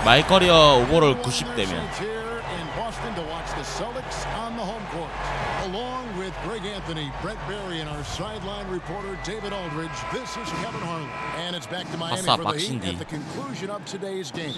마이커리어 오버롤 90대면. Along with Greg Anthony, Brett Barry, and our sideline reporter David Aldridge, this is Kevin Harlan, and it's back to Miami for the Heat at the conclusion of today's game.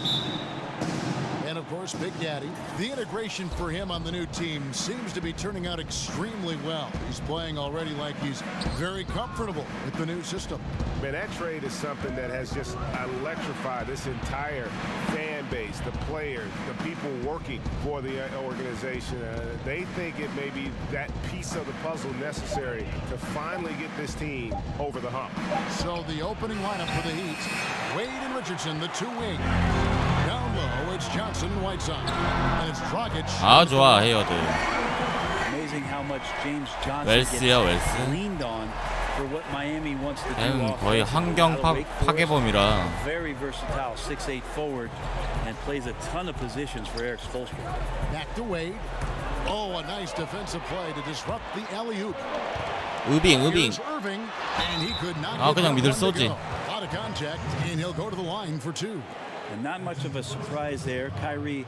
And of course, Big Daddy, the integration for him on the new team seems to be turning out extremely well. He's playing already like he's very comfortable with the new system. Man, that trade is something that has just electrified this entire fan base, the players, the people working for the organization. They think it may be that piece of the puzzle necessary to finally get this team over the hump. So the opening lineup for the Heat, Wade and Richardson, the two wing. Down low, it's Johnson and Whiteside. And it's Dragic. 아, 좋아, 헤어드. Amazing how much James Johnson 웰스야, 웰스. leaned on for what Miami wants to do. 거의 환경 파괴범이라. Very versatile 6'8" forward and plays a ton of positions for Eric Spoelstra. Back to Wade. Oh, a nice defensive play to disrupt the alley-oop. 우빙. 아, 그냥 믿을 쏘지. Out of contact, and he'll go to the line for two. And not much of a surprise there. Kyrie,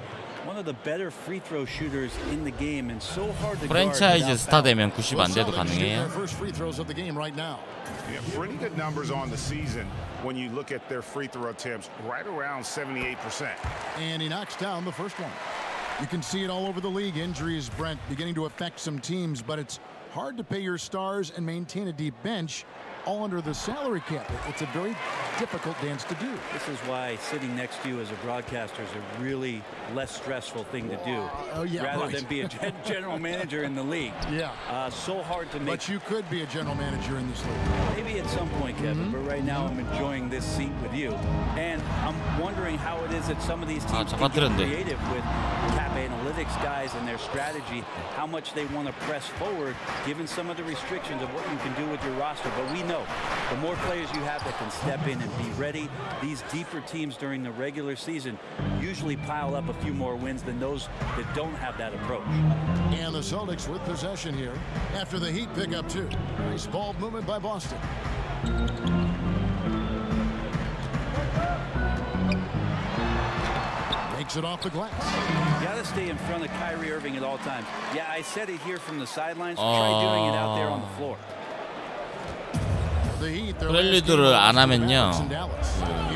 one of the better free throw shooters in the game, and so hard to guard. 프랜차이즈 스타 되면 90 안 돼도 가능해요. First free throws of the game right now. Yeah, pretty good numbers on the season when you look at their free throw attempts, right around 78%. And he knocks down the first one. You can see it all over the league. Injuries, Brent, beginning to affect some teams, but it's hard to pay your stars and maintain a deep bench all under the salary cap. It's a very difficult dance to do. This is why sitting next to you as a broadcaster is a really less stressful thing to do, rather than be a general manager in the league. Yeah. So hard to make. But you could be a general manager in this league. Maybe at some point, Kevin, but right now I'm enjoying this seat with you. And I'm wondering how it is that some of these teams can get creative with cap analytics guys and their strategy, how much they want to press forward, given some of the restrictions of what you can do with your roster. But we know the more players you have that can step in and be ready, these deeper teams during the regular season usually pile up a few more wins than those that don't have that approach. And the Celtics with possession here after the Heat pick up two. Nice ball movement by Boston. Makes it off the glass. You got to stay in front of Kyrie Irving at all times. Yeah, I said it here from the sidelines. Try doing it out there on the floor. 프렐리드를 안 하면요,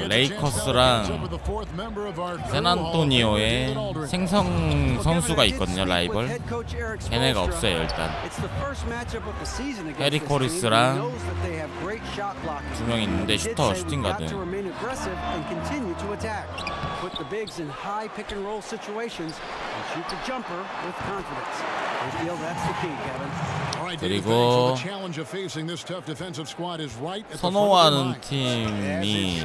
레이커스랑 샌안토니오의 생성 선수가 있거든요, 라이벌. 걔네가 없어요. 일단 해리 코리스랑 두 명 있는데 슈터, 슈팅 가드. 그리고 선호하는 팀이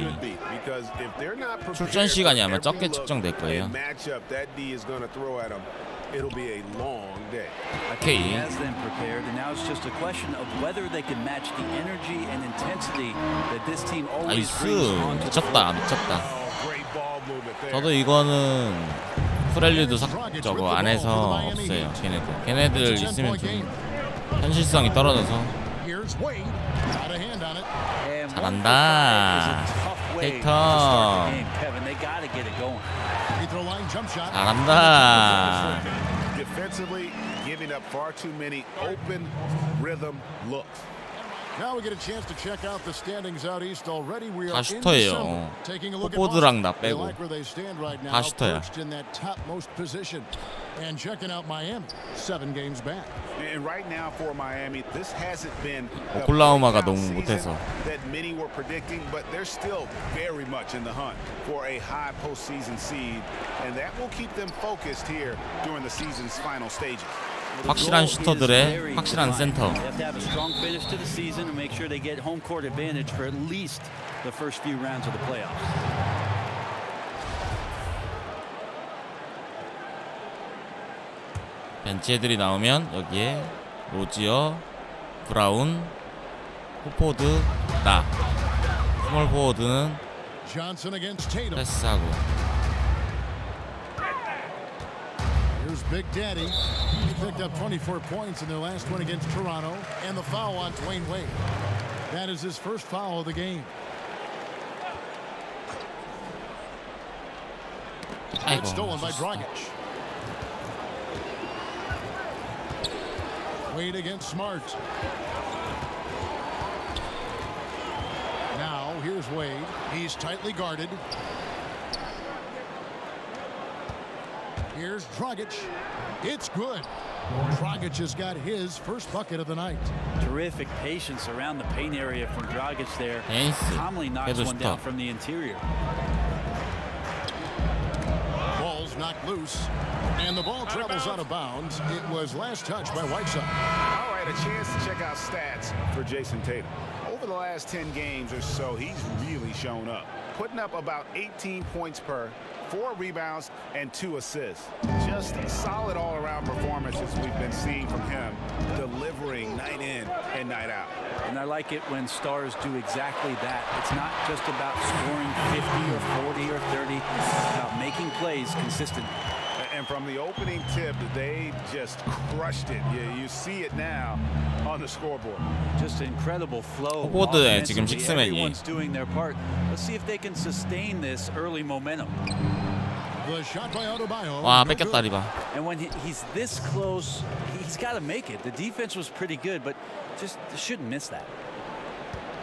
출전 시간이 아마 적게 측정될 거예요. 오케이. 나이스. 미쳤다, 미쳤다. 저도 이거는 프렐리드 저거 안에서 없어요. 걔네들 있으면 좀 현실성이 떨어져서. 잘한다. 테이터. 잘한다. Defensively, giving up far too many open rhythm looks. Now we get a chance to check out the standings out east already. We are 다 슈터예요. 포포드랑 나 빼고 다 슈터야. in that topmost position and checking out Miami 7 games back. And right now for Miami, this hasn't been 오클라호마가 너무 못해서. that many were predicting, but they're still very much in the hunt for a high postseason seed, and that will keep them focused here during the season's final stages. 확실한 슈터들의 확실한 센터. 벤치 애들이 나오면 여기에 로지어, 브라운, 호포드, 나. 스몰 포워드는 패스하고. Here's Big Daddy. He picked up 24 points in their last one against Toronto, and the foul on Dwayne Wade. That is his first foul of the game. It's stolen by Dragic. Wade against Smart. Now here's Wade. He's tightly guarded. Here's Dragic. It's good. Dragic has got his first bucket of the night. Terrific patience around the paint area from Dragic there. Calmly knocks one down from the interior. Ball's knocked loose, and the ball travels out of bounds. It was last touched by Whiteside. All right, a chance to check out stats for Jason Tatum. Over the last 10 games or so, he's really shown up, putting up about 18 points per, 4 rebounds, and 2 assists. Just solid all-around performances we've been seeing from him, delivering night in and night out. And I like it when stars do exactly that. It's not just about scoring 50 or 40 or 30. It's about making plays consistent. And from the opening tip, they just crushed it. You see it now on the scoreboard. Just incredible flow. 포워드에 지금 식스맨이. Everyone's doing their part. Let's see if they can sustain this early momentum. The shot by Adebayo. 와, 뺏겼다 리바. And when he's this close, he's got to make it. The defense was pretty good, but just shouldn't miss that.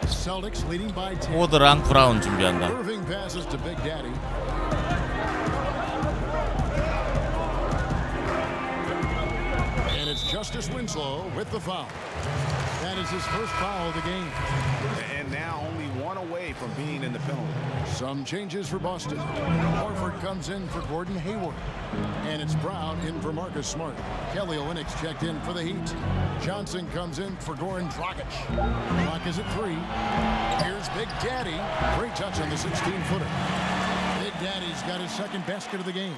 Celtics leading by 10. 포워드랑 브라운 준비한다. Irving passes to Big Daddy. And it's Justice Winslow with the foul. That is his first foul of the game. And now only one away from being in the penalty. Some changes for Boston. Horford comes in for Gordon Hayward. And it's Brown in for Marcus Smart. Kelly Olynyk checked in for the Heat. Johnson comes in for Goran Dragic. Clock is at 3. Here's Big Daddy. Great touch on the 16-footer. Big Daddy's got his second basket of the game.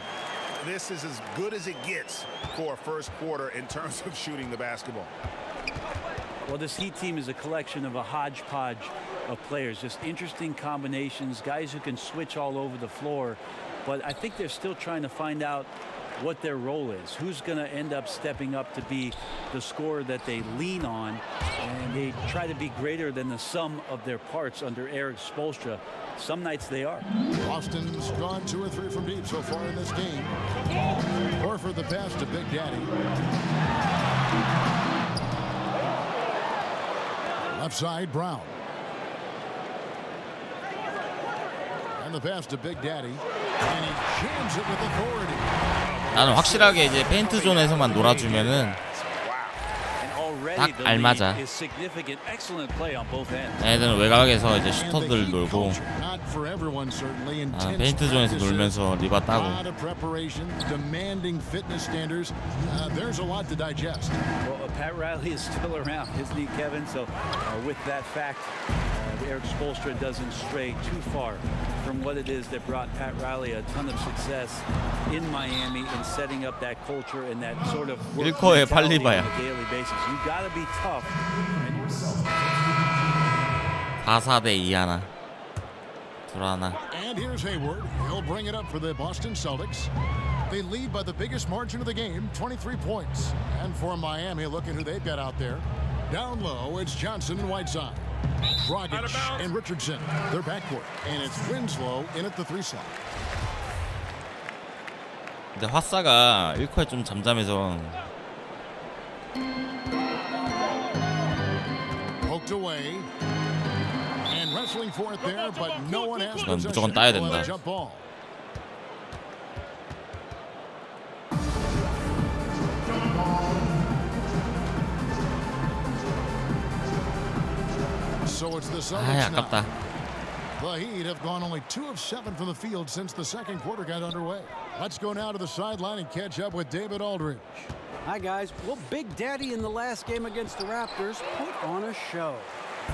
This is as good as it gets for a first quarter in terms of shooting the basketball. Well, this Heat team is a collection of a hodgepodge of players, just interesting combinations, guys who can switch all over the floor. But I think they're still trying to find out what their role is, who's going to end up stepping up to be the scorer that they lean on, and they try to be greater than the sum of their parts under Eric Spoelstra. Some nights they are. Boston's gone 2 or 3 from deep so far in this game. Horford the pass to Big Daddy. Left side, Brown. And the pass to Big Daddy. And he jams it with authority. 나는 확실하게 이제 페인트 존에서만 놀아주면은 딱 알맞아. 얘들은 외곽에서 이제 슈터들 놀고 페인트 존에서 놀면서 리바 따고. Pat Riley is still around, isn't he, Kevin? So with that fact, Eric Spoelstra doesn't stray too far from what it is that brought Pat Riley a ton of success in Miami in setting up that culture and that sort of work mentality on a daily basis. You got to be tough. 4-4대 2 하나. 둘 하나. And here's Hayward. He'll bring it up for the Boston Celtics. They lead by the biggest margin of the game, 23 points. And for Miami, look at who they've got out there. Down low, it's Johnson and Whiteside. Dragic and Richardson, their backcourt. And it's Winslow in at the 3 slot. 근데 화사가 1쿼에 좀 잠잠해서 Poked away. And wrestling for it there, but no one has 이건 possession. 무조건 따야 된다. Jump ball. So it's the Celtics 아깝다. now. The Heat have gone only 2 of 7 from the field since the second quarter got underway. Let's go now to the sideline and catch up with David Aldridge. Hi, guys. Well, Big Daddy in the last game against the Raptors put on a show.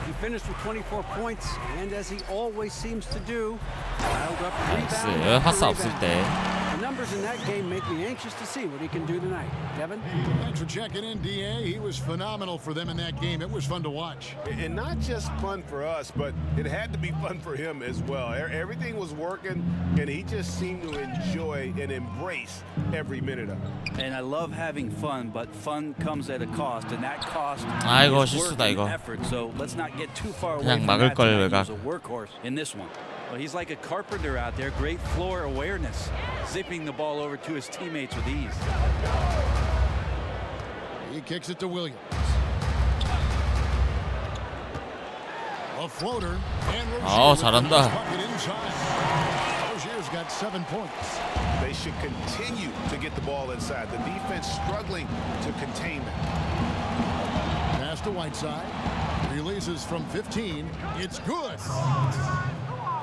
He finished with 24 points, and as he always seems to do, piled up rebound 화사 after 없을 rebound. 때 The numbers in that game make me anxious to see what he can do tonight. Kevin? Thanks for checking in, DA. He was phenomenal for them in that game. It was fun to watch. And not just fun for us, but it had to be fun for him as well. Everything was working, and he just seemed to enjoy and embrace every minute of it. And I love having fun, but fun comes at a cost, and that cost 아이고 is work 실수다 and 이거. effort. So let's not get too far away 그냥 from 막을 that. 걸 He 외곽. was a workhorse in this one. Well, he's like a carpenter out there. Great floor awareness, zipping the ball over to his teammates with ease. He kicks it to Williams. A floater. And 잘한다. Rozier's got 7 points. They should continue to get the ball inside. The defense struggling to contain them. Pass to Whiteside. Releases from 15. It's good.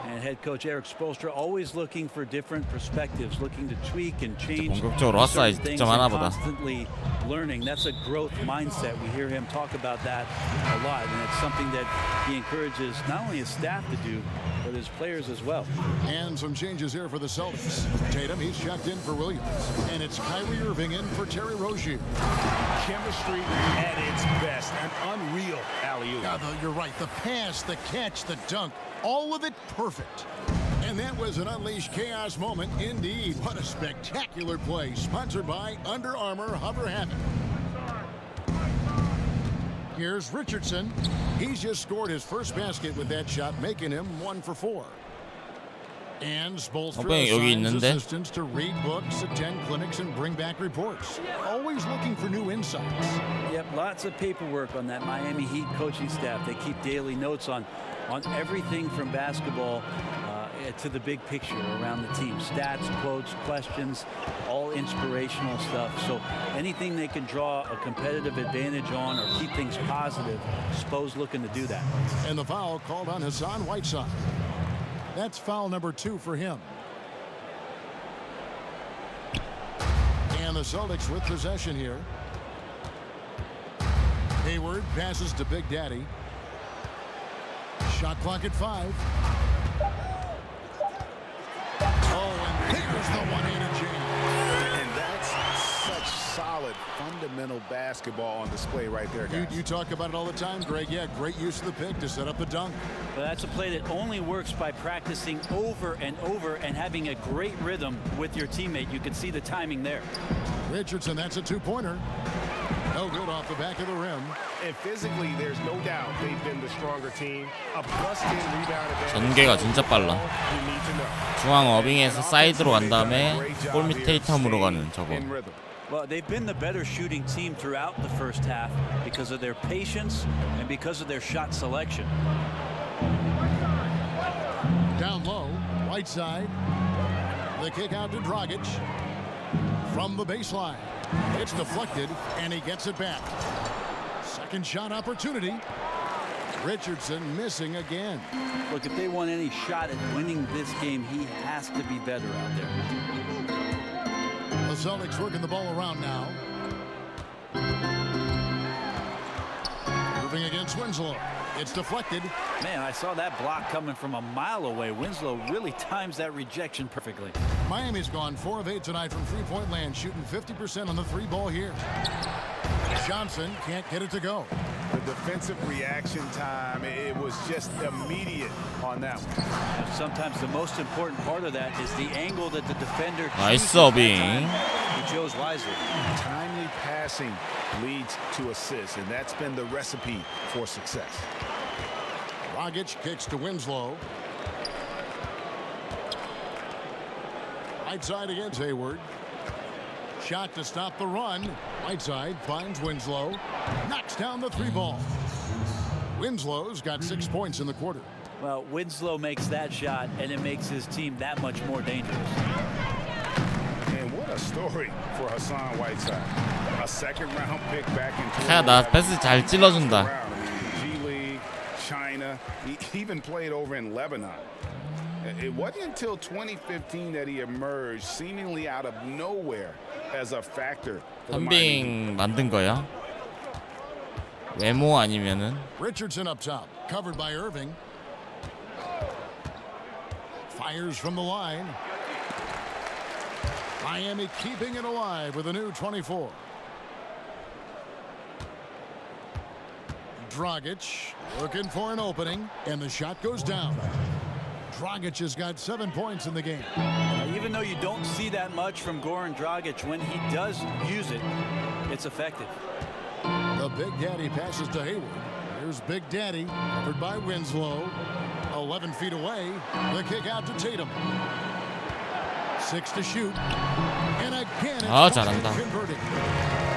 And head coach Eric Spoelstra always looking for different perspectives, looking to tweak and change 공격적으로 왔어야지 certain things 득점 and 하나보다. constantly learning. That's a growth mindset. We hear him talk about that a lot, and it's something that he encourages not only his staff to do, but his players as well. And some changes here for the Celtics. Tatum, he's checked in for Williams. And it's Kyrie Irving in for Terry Rozier. Chemistry at its best. An unreal alley-oop. You're right. The pass, the catch, the dunk, all of it perfect. And that was an unleashed chaos moment indeed. What a spectacular play. Sponsored by Under Armour Hover Havoc. Here's Richardson. He's just scored his first basket with that shot, making him 1 for 4. And Spoelstra 여기 assigns 있는데? assistants to read books, attend clinics, and bring back reports. Always looking for new insights. Yep, lots of paperwork on that Miami Heat coaching staff. They keep daily notes on everything from basketball to the big picture around the team. Stats, quotes, questions, all inspirational stuff. So anything they can draw a competitive advantage on or keep things positive, Spo's looking to do that. And the foul called on Hassan Whiteside. That's foul number 2 for him. And the Celtics with possession here. Hayward passes to Big Daddy. Shot clock at 5. And there's the one-handed jam. And that's such solid, fundamental basketball on display right there, guys. You talk about it all the time, Greg. Yeah, great use of the pick to set up the dunk. But that's a play that only works by practicing over and over and having a great rhythm with your teammate. You can see the timing there. Richardson, that's a 2-pointer. No good off the back of the rim. And physically, there's no doubt they've been the stronger team. A +10 rebound advantage. 전개가 진짜 빨라. You need to know. 중앙 어빙에서 사이드로 간 다음에 골 밑에 텀으로 가는 저거. In rhythm. Well, they've been the better shooting team throughout the first half because of their patience and because of their shot selection. Down low, Whiteside. The kick out to Dragic. From the baseline. It's deflected, and he gets it back. Second shot opportunity. Richardson missing again. Look, if they want any shot at winning this game, he has to be better out there. The Celtics working the ball around now. Moving against Winslow. It's deflected. Man, I saw that block coming from a mile away. Winslow really times that rejection perfectly. Miami's gone 4 of 8 tonight from three-point land, shooting 50% on the 3-ball here. Johnson can't get it to go. The defensive reaction time, it was just immediate on that one. And sometimes the most important part of that is the angle that the defender 나이스 chooses. 어빙. He chose wisely. Timely passing leads to assists, and that's been the recipe for success. Dragic kicks to Winslow. Whiteside against Hayward. Shot to stop the run. Whiteside finds Winslow. Knocks down the 3-ball. Winslow's got 6 points in the quarter. Well, Winslow makes that shot, and it makes his team that much more dangerous. And what a story for Hassan Whiteside. A second-round pick back in 야, 나 패스 잘 찔러준다. G League, China, he even played over in Lebanon. It wasn't until 2015 that he emerged seemingly out of nowhere as a factor. 선빙 만든 거야? 외모 아니면은? Richardson up top, covered by Irving. Fires from the line. Miami keeping it alive with a new 24. Dragic looking for an opening, and the shot goes down. Dragic has got 7 points in the game. Even though you don't see that much from Goran Dragic, when he does use it, it's effective. The Big Daddy passes to Hayward. Here's Big Daddy, covered by Winslow. 11 feet away. The kick out to Tatum. 6 to shoot. And again, it's 잘한다. converted.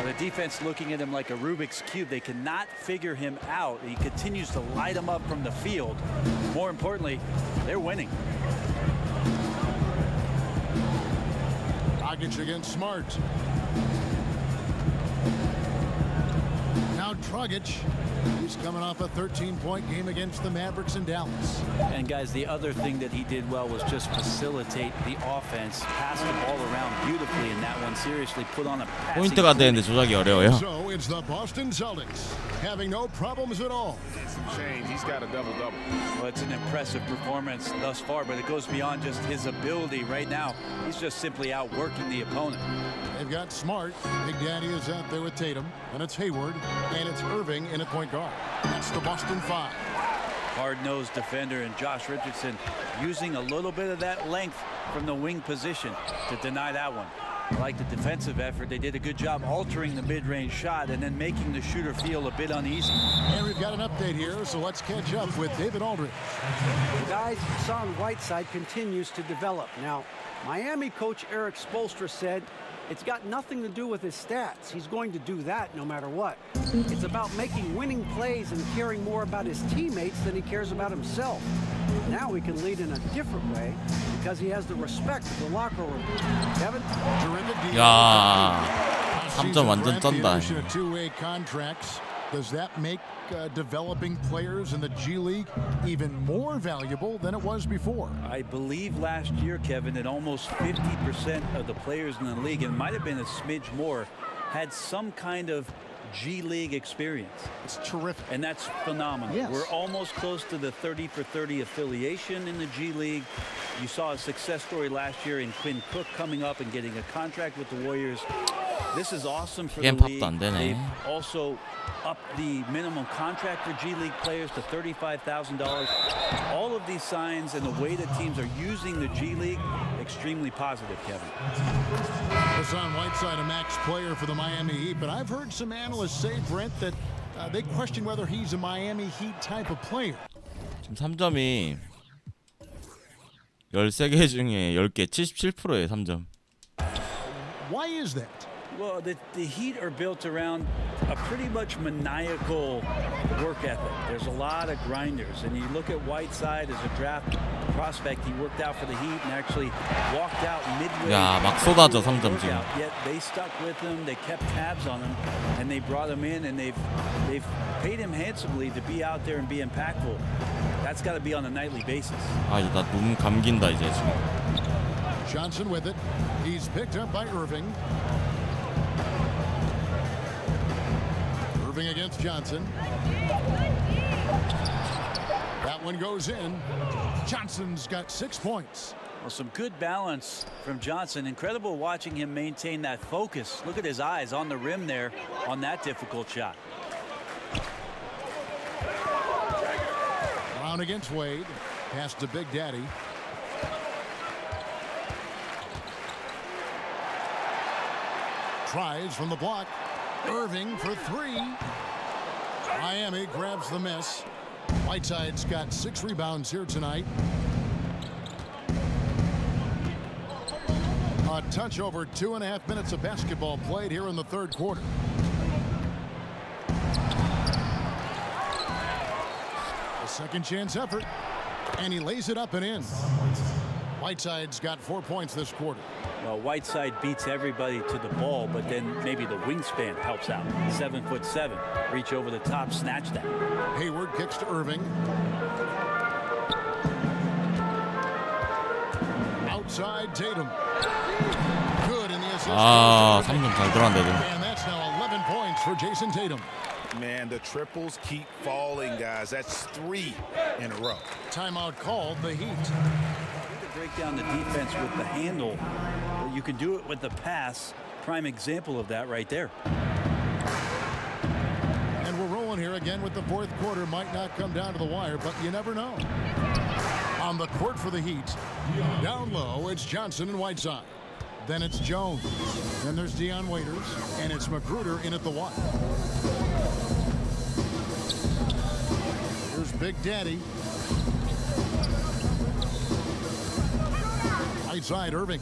The defense looking at him like a Rubik's Cube. They cannot figure him out. He continues to light him up from the field. More importantly, they're winning. Dragic against Smart. Now Dragic. He's coming off a 13-point game against the Mavericks in Dallas. And guys, the other thing that he did well was just facilitate the offense, pass the ball around beautifully in that one. Seriously, put on a passing. 포인트가 되는데 조작이 어려워요. So it's the Boston Celtics having no problems at all. Some change. He's got a double-double. Well, it's an impressive performance thus far, but it goes beyond just his ability. Right now, he's just simply outworking the opponent. They've got Smart. Big Daddy is out there with Tatum. And it's Hayward. And it's Irving in at point guard. That's the Boston 5. Hard-nosed defender and Josh Richardson using a little bit of that length from the wing position to deny that one. I like the defensive effort. They did a good job altering the mid-range shot and then making the shooter feel a bit uneasy. And we've got an update here, so let's catch up with David Aldridge. The guys, Hassan Whiteside continues to develop. Now, Miami coach Eric Spoelstra said it's got nothing to do with his stats. He's going to do that no matter what. It's about making winning plays and caring more about his teammates than he cares about himself. Now he can lead in a different way because he has the respect of the locker room. Kevin? 야, 3점 완전 쩐다. Two-way contracts. Does that make developing players in the G League even more valuable than it was before? I believe last year, Kevin, that almost 50% of the players in the league, and it might have been a smidge more, had some kind of G League experience. It's terrific. And that's phenomenal. Yes. We're almost close to the 30 for 30 affiliation in the G League. You saw a success story last year in Quinn Cook coming up and getting a contract with the Warriors. This is awesome for the league. They've also upped the minimum contract for G League players to $35,000. All of these signs and the way that teams are using the G League, extremely positive, Kevin. Hassan Whiteside, a max player for the Miami Heat, but I've heard some analysts say, Brent, that they question whether he's a Miami Heat type of player. 지금 3점이 13개 중에 10개, 77%예요, 3점. Why is that? Well, the Heat are built around a pretty much maniacal work ethic. There's a lot of grinders, and you look at Whiteside as a draft prospect. He worked out for the Heat and actually walked out midway. 야, 막 쏟아져 3점 지금. Yet they stuck with him. They kept tabs on him, and they brought him in, and they've paid him handsomely to be out there and be impactful. That's got to be on a nightly basis. 아, 이제 나 눈 감긴다 이제 지금. Johnson with it. He's picked up by Irving. Irving against Johnson. That one goes in. Johnson's got 6 points. Well, some good balance from Johnson. Incredible watching him maintain that focus. Look at his eyes on the rim there on that difficult shot. Brown against Wade. Pass to Big Daddy. Tries from the block. Irving for 3. Miami grabs the miss. Whiteside's got 6 rebounds here tonight. A touch over 2.5 minutes of basketball played here in the third quarter. A second chance effort, and he lays it up and in. Whiteside's got 4 points this quarter. Well, Whiteside beats everybody to the ball, but then maybe the wingspan helps out. 7'7", reach over the top, snatch that. Hayward kicks to Irving. Outside Tatum. Good in the assist. 아, 3점 잘 들어간다. And that's now 11 points for Jason Tatum. Man, the triples keep falling, guys. That's 3 in a row. Timeout called, the Heat. Break down the defense with the handle, but you can do it with the pass. Prime example of that right there. And we're rolling here again with the fourth quarter. Might not come down to the wire, but you never know. On the court for the Heat, down low, it's Johnson and Whiteside. Then it's Jones. Then there's Dion Waiters, and it's Magruder in at the 1. Here's Big Daddy. Right side, Irving.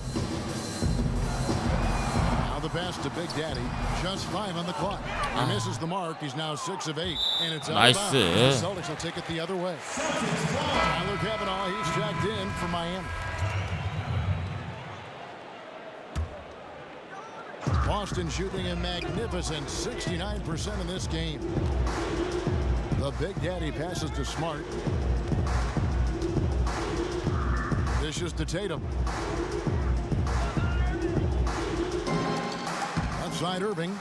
Now the pass to Big Daddy. Just 5 on the clock. He misses the mark. He's now 6 of 8. And it's out of bounds. The Celtics will take it the other way. Tyler Kavanaugh, he's checked in for Miami. Boston shooting a magnificent 69% in this game. The Big Daddy passes to Smart. Dishes to Tatum. Outside Irving.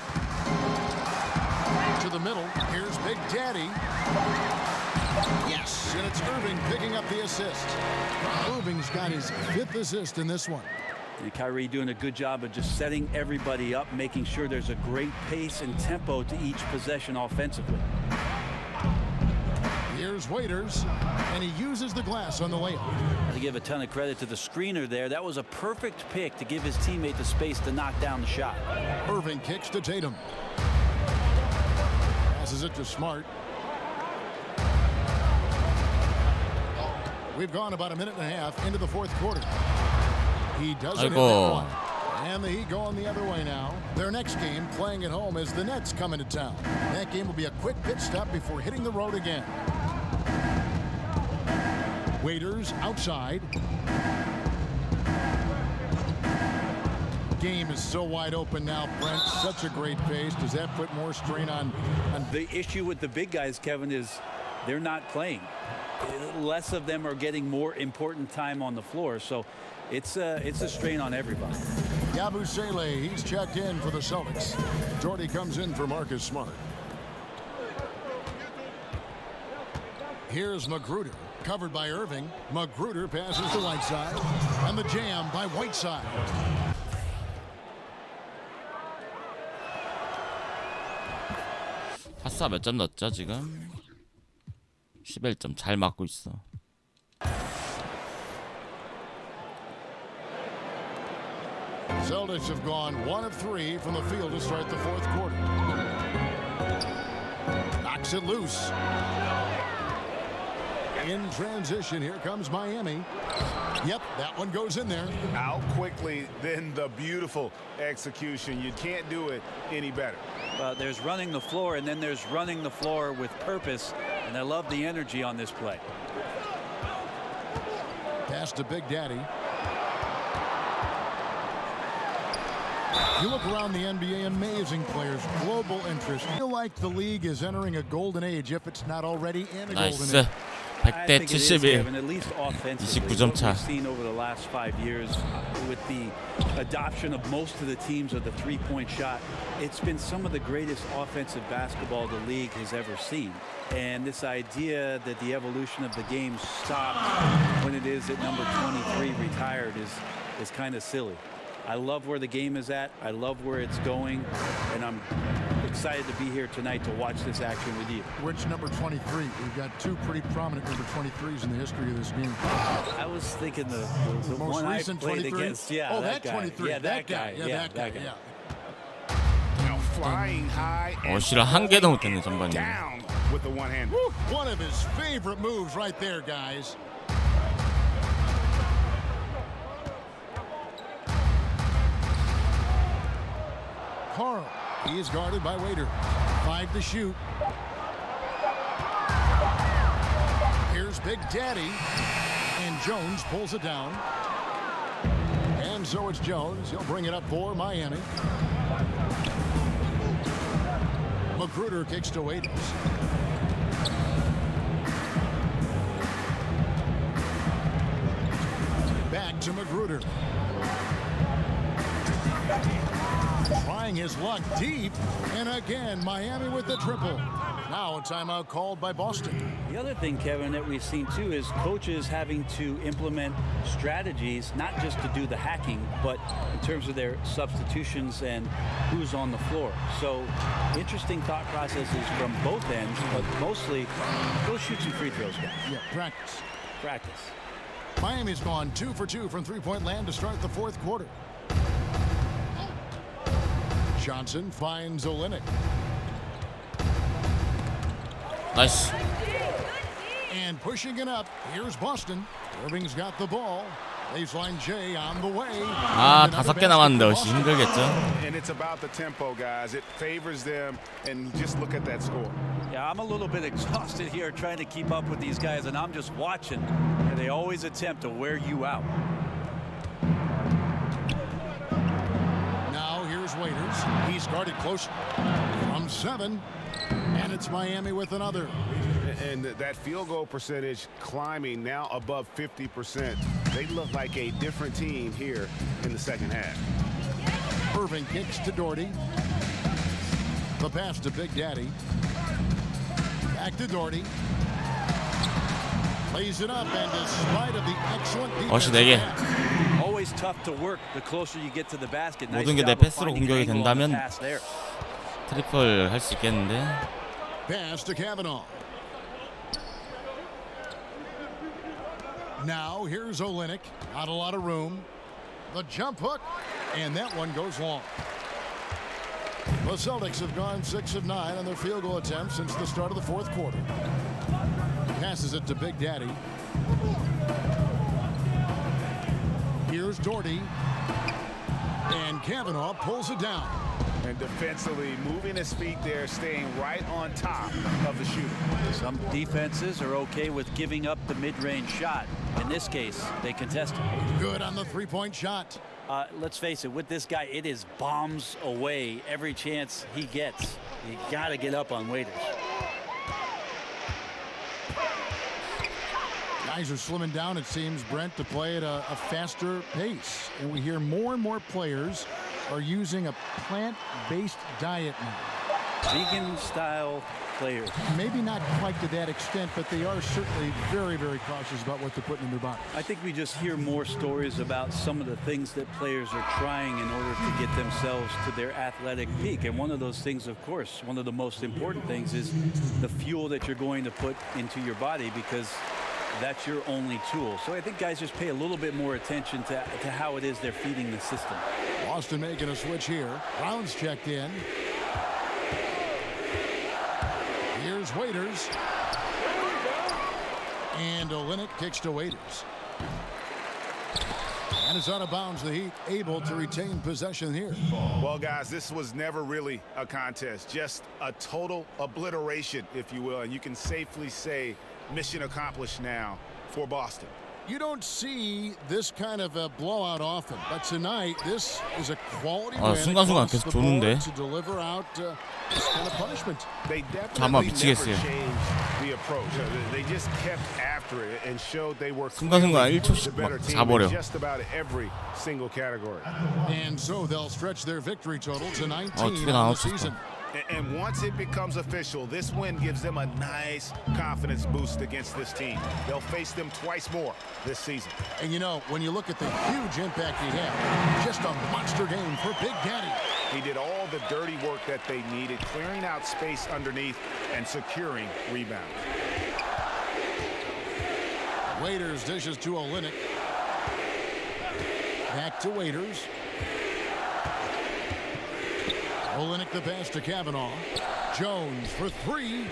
To the middle. Here's Big Daddy. Yes, and it's Irving picking up the assist. Irving's got his 5th assist in this one. And Kyrie doing a good job of just setting everybody up, making sure there's a great pace and tempo to each possession offensively. Here's Waiters, and he uses the glass on the layup. To give a ton of credit to the screener there, that was a perfect pick to give his teammate the space to knock down the shot. Irving kicks to Tatum. Passes it to Smart. We've gone about a minute and a half into the 4th quarter. He doesn't hit that one. And the Heat going the other way now. Their next game, playing at home, is the Nets coming to town. That game will be a quick pit stop before hitting the road again. Waiters outside. Game is so wide open now, Brent. Such a great pace. Does that put more strain on? The issue with the big guys, Kevin, is they're not playing. Less of them are getting more important time on the floor. So it's a strain on everybody. Yabusele, he's checked in for the Celtics. Jordy comes in for Marcus Smart. Here's Magruder, covered by Irving. Magruder passes to Whiteside, and the jam by Whiteside. 파스타 몇 점 넣었죠 지금? 11점 잘 맞고 있어. Celtics have gone 1 of 3 from the field to start the 4th quarter. Knocks it loose. In transition, here comes Miami. Yep, that one goes in there. Out quickly, then the beautiful execution. You can't do it any better. There's running the floor, and then there's running the floor with purpose, and I love the energy on this play. Pass to Big Daddy. You look around the NBA, amazing players, global interest. I feel like the league is entering a golden age, if it's not already in a golden age. 100대 71. At least offensively, 29점 what 차. we've seen over the last 5 years with the adoption of most of the teams of the three-point shot, it's been some of the greatest offensive basketball the league has ever seen. And this idea that the evolution of the game stopped when it is at number 23 retired is kind of silly. I love where the game is at. I love where it's going, and I'm excited to be here tonight to watch this action with you. Which number 23? We've got 2 pretty prominent number 23s in the history of this game. I was thinking the most one I recent played 23? against. Yeah, oh, that that guy. 23. Yeah, that guy. Yeah, that guy. Yeah. Now flying high and 어시를 한 개도 못 했네 전반에. down with the one hand. One of his favorite moves right there, guys. Carl, he is guarded by Waiter. 5 to shoot. Here's Big Daddy, and Jones pulls it down. And so it's Jones. He'll bring it up for Miami. Magruder kicks to Waiters. Back to Magruder. Trying his luck deep, and again Miami with the triple. Now a timeout called by Boston. The other thing, Kevin, that we've seen too is coaches having to implement strategies, not just to do the hacking, but in terms of their substitutions and who's on the floor. So interesting thought processes from both ends, but mostly go shoot some free throws, guys. Yeah, practice. Practice. Miami's gone 2 for 2 from three-point land to start the 4th quarter. Johnson finds Olynyk. 나이스. And pushing it up, here's Boston. Irving's got the ball. Baseline J on the way. 아, 5개 남았는데 역시 힘들겠죠. And it's about the tempo, guys. It favors them. And just look at that score. Yeah, I'm a little bit exhausted here trying to keep up with these guys, and I'm just watching. And they always attempt to wear you out. Now here's Waiters. He's guarded close from 7. And it's Miami with another. And that field goal percentage climbing now above 50%. They look like a different team here in the second half. Irving kicks to Doherty. The pass to Big Daddy. Back to Doherty. Lays it up, and despite of the excellent defense, 4개. Always tough to work the closer you get to the basket. 모든 게 내 패스로 공격이 된다면 트리플 할 수 있겠는데. Pass to Kavanaugh. Now here's Olynyk. Not a lot of room. The jump hook, and that one goes long. The Celtics have gone 6 of 9 on their field goal attempts since the start of the fourth quarter. Passes it to Big Daddy. Here's Doherty. And Kavanaugh pulls it down. And defensively moving his feet there, staying right on top of the shooter. Some defenses are okay with giving up the mid-range shot. In this case, they contest it. Good on the three-point shot. Let's face it, with this guy, it is bombs away every chance he gets. You got to get up on Waiters. Guys are slimming down, it seems, Brent, to play at a faster pace. And we hear more and more players are using a plant-based diet now. Vegan-style players. Maybe not quite to that extent, but they are certainly very, very cautious about what they're putting in their body. I think we just hear more stories about some of the things that players are trying in order to get themselves to their athletic peak. And one of those things, of course, one of the most important things is the fuel that you're going to put into your body, because that's your only tool. So I think guys just pay a little bit more attention to how it is they're feeding the system. Boston making a switch here. Brown's checked in. Here's Waiters. And Olynyk kicks to Waiters. And it's out of bounds. The Heat able to retain possession here. Well, guys, this was never really a contest. Just a total obliteration, if you will. And you can safely say mission accomplished now for Boston. You don't see this kind of a blowout often, but tonight this is a quality win 순간순간 across 계속 the board 도는데. to deliver out this kind of punishment. They 잠깐만, definitely never 미치겠어요. changed the approach. They just kept after it and showed they were 순간순간 clearly 1초씩 the better 막 team 자버려. in just about every single category. And so they'll stretch their victory total to 19 두 개 on the 나왔었어. season. And once it becomes official, this win gives them a nice confidence boost against this team. They'll face them twice more this season. And you know, when you look at the huge impact he had, just a monster game for Big Daddy. He did all the dirty work that they needed, clearing out space underneath and securing rebounds. Waiters dishes to Olynyk. Back to Waiters. Olynyk the pass to Kavanaugh. Jones for 3.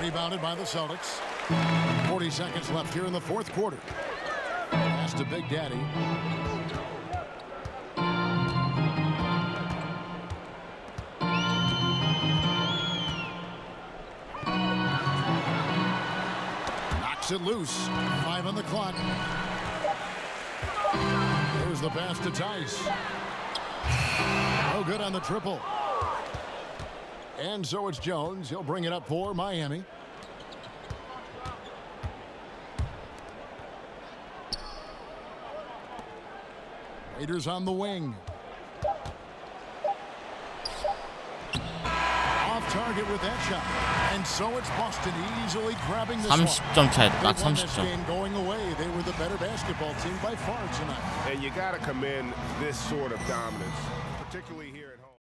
Rebounded by the Celtics. 40 seconds left here in the fourth quarter. Pass to Big Daddy. Knocks it loose. 5 on the clock. There's the pass to Tice. No good on the triple. And so it's Jones. He'll bring it up for Miami. Raiders on the wing. Off target with that shot. And so it's Boston easily grabbing this 30점 차이, 딱 They won this 30점. game going away. They were the better basketball team by far tonight. And you got to commend this sort of dominance, particularly here.